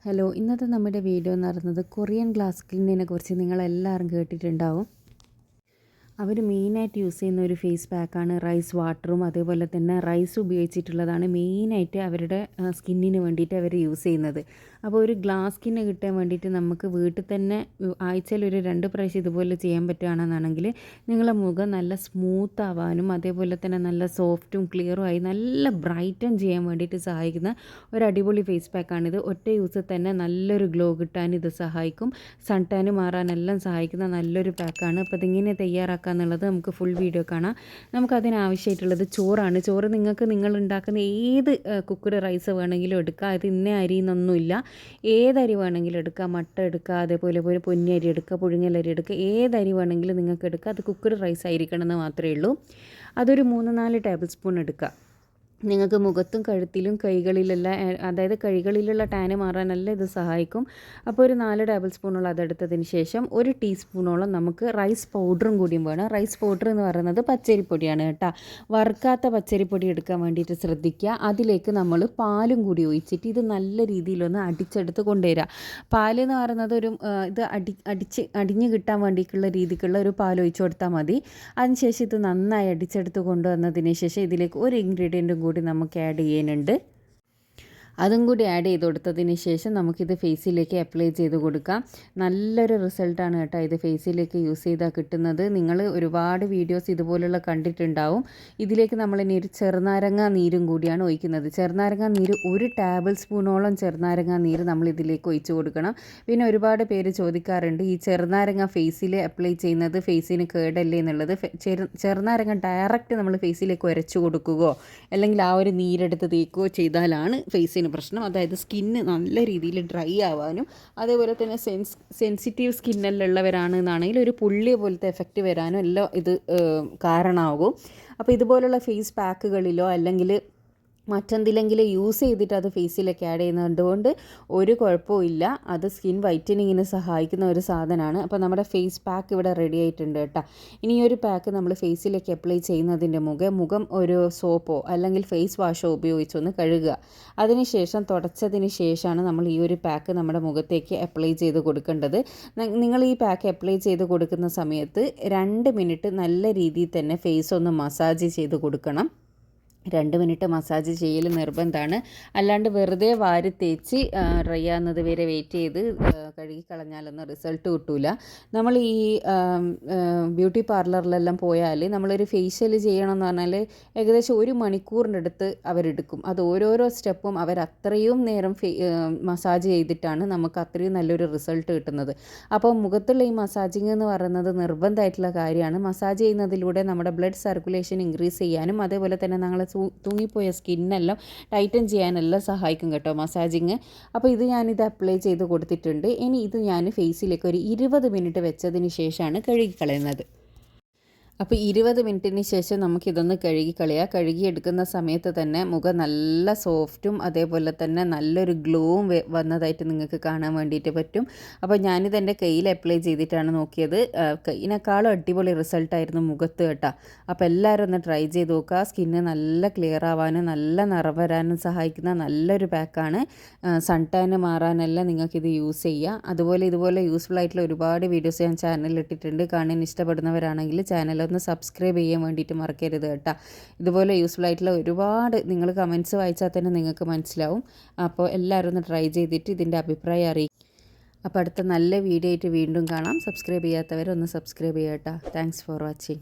Hello, ഇന്നത്തെ നമ്മുടെ video എന്ന് പറയുന്നത് കൊറിയൻ ഗ്ലാസ് സ്കിന്നിനെ കുറിച്ച് നിങ്ങളെല്ലാവരും കേട്ടിട്ടുണ്ടാവും. അവർ മെയിനായിട്ട് യൂസ് ചെയ്യുന്ന ഒരു ഫേസ് പാക്കാണ് റൈസ് വാട്ടറും അതേപോലെ തന്നെ റൈസ് ഉപയോഗിച്ചിട്ടുള്ളതാണ് മെയിനായിട്ട് അവരുടെ സ്കിന്നിന് വേണ്ടിയിട്ട് അവർ യൂസ് ചെയ്യുന്നത്. അപ്പോൾ ഒരു ഗ്ലാസ് സ്കിന്ന് കിട്ടാൻ വേണ്ടിയിട്ട് നമുക്ക് വീട്ടിൽ തന്നെ ആഴ്ചയിൽ ഒരു 2 പ്രാവശ്യം ഇതുപോലെ ചെയ്യാൻ പറ്റുകയാണെന്നാണെങ്കിൽ നിങ്ങളുടെ മുഖം നല്ല സ്മൂത്ത് ആവാനും അതേപോലെ തന്നെ നല്ല സോഫ്റ്റും ക്ലിയറും ആയി നല്ല ബ്രൈറ്റൻ ചെയ്യാൻ വേണ്ടിയിട്ട് സഹായിക്കുന്ന ഒരു അടിപൊളി ഫേസ് പാക്കാണിത്. ഒറ്റ യൂസിൽ തന്നെ നല്ലൊരു ഗ്ലോ കിട്ടാൻ ഇത് സഹായിക്കും. സൺ ടാന് മാറാനെല്ലാം സഹായിക്കുന്ന നല്ലൊരു പാക്കാണ്. അപ്പോൾ ഇതിങ്ങനെ തയ്യാറാക്കാൻ എന്നുള്ളത് നമുക്ക് ഫുൾ വീഡിയോ കാണാം. നമുക്കതിനാവശ്യമായിട്ടുള്ളത് ചോറാണ്. ചോറ് നിങ്ങൾ ഉണ്ടാക്കുന്ന ഏത് കുക്കഡ് റൈസ് വേണമെങ്കിലും എടുക്കുക. അത് ഇന്ന അരി എന്നൊന്നുമില്ല, ഏതരി വേണമെങ്കിലും എടുക്കുക. മട്ട എടുക്കുക, അതേപോലെ പൊന്നി അരി എടുക്കുക, പുഴുങ്ങലരി എടുക്കുക, ഏതരി വേണമെങ്കിലും നിങ്ങൾക്ക് എടുക്കുക. അത് കുക്കഡ് റൈസ് ആയിരിക്കണം എന്ന് മാത്രമേ ഉള്ളൂ. അതൊരു 3-4 ടേബിൾ സ്പൂൺ എടുക്കുക. നിങ്ങൾക്ക് മുഖത്തും കഴുത്തിലും കൈകളിലെല്ലാം, അതായത് കൈകളിലുള്ള ടാന് മാറാനെല്ലാം ഇത് സഹായിക്കും. അപ്പോൾ ഒരു 4 ടേബിൾ സ്പൂണോളം അതെടുത്തതിന് ശേഷം 1 ടീസ്പൂണോളം നമുക്ക് റൈസ് പൗഡറും കൂടിയും വേണം. റൈസ് പൗഡർ എന്ന് പറയുന്നത് പച്ചരിപ്പൊടിയാണ് കേട്ടോ. വറുക്കാത്ത പച്ചരിപ്പൊടി എടുക്കാൻ വേണ്ടിയിട്ട് ശ്രദ്ധിക്കുക. അതിലേക്ക് നമ്മൾ പാലും കൂടി ഒഴിച്ചിട്ട് ഇത് നല്ല രീതിയിലൊന്ന് അടിച്ചെടുത്ത് കൊണ്ടുവരിക. പാലെന്ന് പറയുന്നത് ഒരു ഇത് അടിഞ്ഞ് കിട്ടാൻ വേണ്ടിയിട്ടുള്ള രീതിക്കുള്ള ഒരു പാൽ ഒഴിച്ചു കൊടുത്താൽ മതി. അതിനുശേഷം ഇത് നന്നായി അടിച്ചെടുത്ത് കൊണ്ടുവന്നതിന് ശേഷം ഇതിലേക്ക് ഒരു ഇൻഗ്രീഡിയൻറ്റും കൂടി നമുക്ക് ആഡ് ചെയ്യാനുണ്ട്. അതും കൂടി ആഡ് ചെയ്ത് കൊടുത്തതിന് ശേഷം നമുക്കിത് ഫേസിലേക്ക് അപ്ലൈ ചെയ്ത് കൊടുക്കാം. നല്ലൊരു റിസൾട്ടാണ് കേട്ടോ ഇത് ഫേസിലേക്ക് യൂസ് ചെയ്താൽ കിട്ടുന്നത്. നിങ്ങൾ ഒരുപാട് വീഡിയോസ് ഇതുപോലുള്ള കണ്ടിട്ടുണ്ടാവും. ഇതിലേക്ക് നമ്മളിനി ഒരു ചെറുനാരങ്ങ നീരും കൂടിയാണ് ഒഴിക്കുന്നത്. ചെറുനാരങ്ങ നീര് 1 ടേബിൾ സ്പൂണോളം ചെറുനാരങ്ങ നീര് നമ്മൾ ഇതിലേക്ക് ഒഴിച്ച് കൊടുക്കണം. പിന്നെ ഒരുപാട് പേര് ചോദിക്കാറുണ്ട് ഈ ചെറുനാരങ്ങ ഫേസിൽ അപ്ലൈ ചെയ്യുന്നത് ഫേസിന് കേടല്ലേ എന്നുള്ളത്. ചെറുനാരങ്ങ ഡയറക്റ്റ് നമ്മൾ ഫേസിലേക്ക് ഉരച്ചു കൊടുക്കുകയോ അല്ലെങ്കിൽ ആ ഒരു നീരെടുത്ത് തേക്കുകയോ ചെയ്താലാണ് ഫേസിന് പ്രശ്നം. അതായത് സ്കിന്ന് നല്ല രീതിയിൽ ഡ്രൈ ആവാനും അതേപോലെ തന്നെ സെൻസിറ്റീവ് സ്കിന്നിലുള്ളവരാണെന്നാണെങ്കിൽ ഒരു പുള്ളിയ പോലത്തെ എഫക്റ്റ് വരാനും എല്ലാം ഇത് കാരണമാകും. അപ്പോൾ ഇതുപോലുള്ള ഫേസ് പാക്കുകളിലോ അല്ലെങ്കിൽ മറ്റെന്തിലെങ്കിലും യൂസ് ചെയ്തിട്ട് അത് ഫേസിലേക്ക് ആഡ് ചെയ്യുന്നതുകൊണ്ട് ഒരു കുഴപ്പമില്ല. അത് സ്കിൻ വൈറ്റനിങ്ങിന് സഹായിക്കുന്ന ഒരു സാധനമാണ്. അപ്പോൾ നമ്മുടെ ഫേസ് പാക്ക് ഇവിടെ റെഡി ആയിട്ടുണ്ട് കേട്ടോ. ഇനി ഈ ഒരു പാക്ക് നമ്മൾ ഫേസിലേക്ക് അപ്ലൈ ചെയ്യുന്നതിൻ്റെ മുഖം ഒരു സോപ്പോ അല്ലെങ്കിൽ ഫേസ് വാഷോ ഉപയോഗിച്ചൊന്ന് കഴുകുക. അതിനുശേഷം തുടച്ചതിന് ശേഷമാണ് നമ്മൾ ഈ ഒരു പാക്ക് നമ്മുടെ മുഖത്തേക്ക് അപ്ലൈ ചെയ്ത് കൊടുക്കേണ്ടത്. നിങ്ങൾ ഈ പാക്ക് അപ്ലൈ ചെയ്ത് കൊടുക്കുന്ന സമയത്ത് 2 മിനിറ്റ് നല്ല രീതിയിൽ തന്നെ ഫേസ് ഒന്ന് മസാജ് ചെയ്ത് കൊടുക്കണം. 2 മിനിറ്റ് മസാജ് ചെയ്യൽ നിർബന്ധമാണ്. അല്ലാണ്ട് വെറുതെ വാരി തേച്ച് ഡ്രൈ ആകുന്നത് വരെ വെയിറ്റ് ചെയ്ത് കഴുകി കളഞ്ഞാലൊന്നും റിസൾട്ട് കിട്ടില്ല. നമ്മൾ ഈ ബ്യൂട്ടി പാർലറിലെല്ലാം പോയാൽ നമ്മളൊരു ഫേഷ്യൽ ചെയ്യണമെന്ന് പറഞ്ഞാൽ ഏകദേശം 1 മണിക്കൂറിനടുത്ത് അവരെടുക്കും. അത് ഓരോരോ സ്റ്റെപ്പും അവരത്രയും നേരം മസാജ് ചെയ്തിട്ടാണ് നമുക്ക് അത്രയും നല്ലൊരു റിസൾട്ട് കിട്ടുന്നത്. അപ്പോൾ മുഖത്തുള്ള ഈ മസാജിങ് എന്ന് പറയുന്നത് നിർബന്ധമായിട്ടുള്ള കാര്യമാണ്. മസാജ് ചെയ്യുന്നതിലൂടെ നമ്മുടെ ബ്ലഡ് സർക്കുലേഷൻ ഇൻക്രീസ് ചെയ്യാനും അതേപോലെ തന്നെ ഞങ്ങളെ തൂങ്ങിപ്പോയ സ്കിന്നെല്ലാം ടൈറ്റൻ ചെയ്യാനെല്ലാം സഹായിക്കും കേട്ടോ മസാജിങ്. അപ്പോൾ ഇത് ഞാനിത് അപ്ലൈ ചെയ്ത് കൊടുത്തിട്ടുണ്ട്. ഇനി ഇത് ഞാൻ ഫേസിലേക്ക് ഒരു 20 മിനിറ്റ് വെച്ചതിന് ശേഷമാണ് കഴുകിക്കളയുന്നത്. അപ്പോൾ 20 മിനിറ്റിന് ശേഷം നമുക്കിതൊന്ന് കഴുകിയെടുക്കുന്ന സമയത്ത് തന്നെ മുഖം നല്ല സോഫ്റ്റും അതേപോലെ തന്നെ നല്ലൊരു ഗ്ലോവും വന്നതായിട്ട് നിങ്ങൾക്ക് കാണാൻ വേണ്ടിയിട്ട് പറ്റും. അപ്പോൾ ഞാനിത് എൻ്റെ കയ്യിൽ അപ്ലൈ ചെയ്തിട്ടാണ് നോക്കിയത്. കയ്യിനേക്കാളും അടിപൊളി റിസൾട്ടായിരുന്നു മുഖത്ത് കേട്ടോ. അപ്പോൾ എല്ലാവരും ഒന്ന് ട്രൈ ചെയ്ത് നോക്കുക. സ്കിന്ന് നല്ല ക്ലിയർ ആവാനും നല്ല നിറം വരാനും സഹായിക്കുന്ന നല്ലൊരു പാക്കാണ്. സൺ ടാന് മാറാനെല്ലാം നിങ്ങൾക്കിത് യൂസ് ചെയ്യുക. ഇതുപോലെ യൂസ്ഫുൾ ആയിട്ടുള്ള ഒരുപാട് വീഡിയോസ് ഞാൻ ചാനലിൽ ഇട്ടിട്ടുണ്ട്. കാണാൻ ഇഷ്ടപ്പെടുന്നവരാണെങ്കിൽ ചാനൽ ഒന്ന് സബ്സ്ക്രൈബ് ചെയ്യാൻ വേണ്ടിയിട്ട് മറക്കരുത് കേട്ടോ. ഇതുപോലെ യൂസ്ഫുൾ ആയിട്ടുള്ള ഒരുപാട് നിങ്ങൾ കമൻറ്റ്സ് വായിച്ചാൽ തന്നെ നിങ്ങൾക്ക് മനസ്സിലാവും. അപ്പോൾ എല്ലാവരും ഒന്ന് ട്രൈ ചെയ്തിട്ട് ഇതിൻ്റെ അഭിപ്രായം അറിയിക്കും. അപ്പോൾ അടുത്ത നല്ല വീഡിയോ ആയിട്ട് വീണ്ടും കാണാം. സബ്സ്ക്രൈബ് ചെയ്യാത്തവരൊന്ന് സബ്സ്ക്രൈബ് ചെയ്യാം കേട്ടോ. Thanks for watching.